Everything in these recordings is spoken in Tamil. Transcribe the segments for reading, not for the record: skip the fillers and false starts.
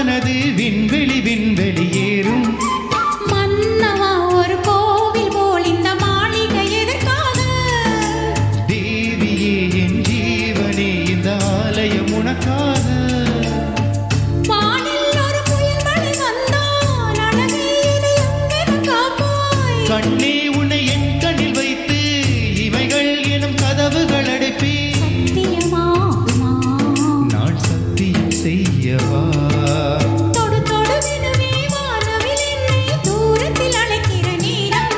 மனது விண்வெளி விண்வெளியேறும். மன்னவா ஒரு கோவில் போல் இந்த மாளிகை எதற்காக? தேவியே என் ஜீவனே இந்த ஆலயம் உனக்காக. வானில் ஒரு புயல் மழை வந்தால் அழகே இதை எங்கென காப்பாய்? கண்ணே உன்னை என் கண்ணில் வைத்து இமைகள் எனும் கதவுகள் அடைப்பேன். சத்தியமாகுமா? நான் சத்தியம் செய்யவா? தொடு தொடுவெனவே வானவில் என்னை தூரத்தில் அழைக்கிற நேரம்.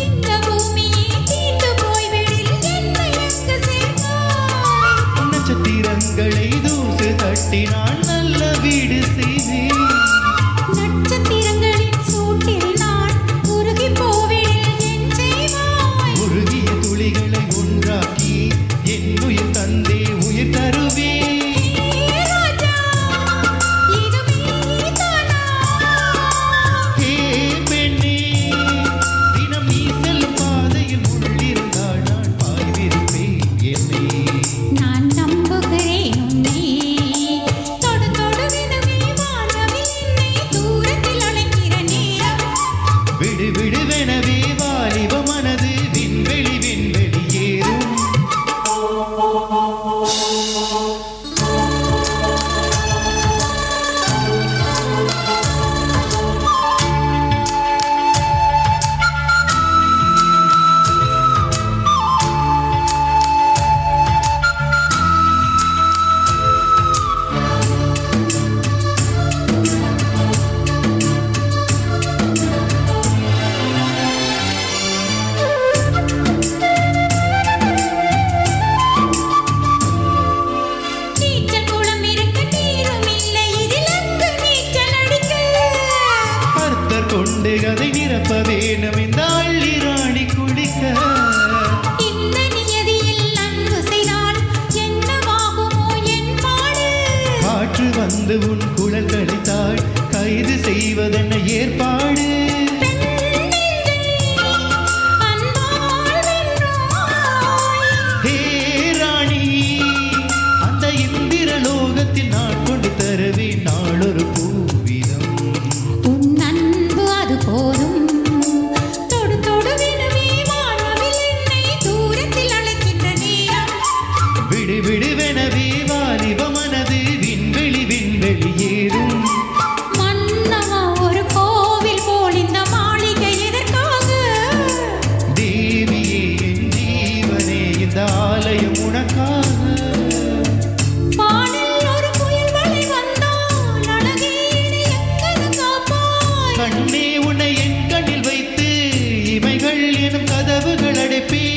இந்த பூமியே தீண்டு போய்விடில் என்னை எங்கு சேர்ப்பாய்? நட்சத்திரங்களை தூசு தட்டி நான் நல்ல வீடு செய்வேன். நட்சத்திரங்களின் சூட்டில் நான் உருகி போவிடில் என் செய்வாய்? உருகிய துளிகளை ஒன்றாக்கி என் உயிர் தந்தே உயிர் தருவேன். ஏ ராஜா, இது நீதானா? ஹே பெண்ணே, தினம் நீ செல்லும் பாதையில் முள்ளிருந்தால் நான் பாய்விருப்பேன் என்னை. நான் நம்புகிறேன் உன்னை. தொடு தொடுவெனவே வானவில் என்னை தூரத்தில் அழைக்கிற நேரம். விடு விடுவெனவே வாலிப மனது விண்வெளி விண்வெளியேறும். நீச்சல் குளம் இருக்க நீரும் இல்லை, இதில் அங்கு நீச்சல் அடிக்க. கர்த்தர் கொண்டு அதை நிரப்ப வேணும் இந்த அள்ளி ராணி குடிக்க. இந்த நியதியில் அன்பு செய்தால் என்னவாகுமோ என் பாடு? காற்று வந்து உன் குழல் கடித்தாள் கைது செய்வதென்ன ஏற்பாடு? அன்பால் வென்றாய். ஹே ராணி, அந்த இந்திர லோகத்தில் நான் கொண்டு தருவேன் நாளொரு பூவிதம். உன் அன்பு அது போதும். தொடு தொடுவெனவே வானவில் என்னை தூரத்தில் அழைக்கின்ற நேரம். விடு விடுவெனவே வாலிப மனது விண்வெளி விண்வெளியேறும். மன்னவா ஒரு கோவில் போல் இந்த மாளிகை எதற்காக? தேவியே என் ஜீவனே இந்த ஆலயம் உனக்காக. வானில் ஒரு புயல் மழை வந்தால் அழகே இதை எங்கென காப்பாய்? கண்ணே உன்னை என் கண்ணில் வைத்து இமைகள் எனும் கதவுகள் அடைப்பேன்.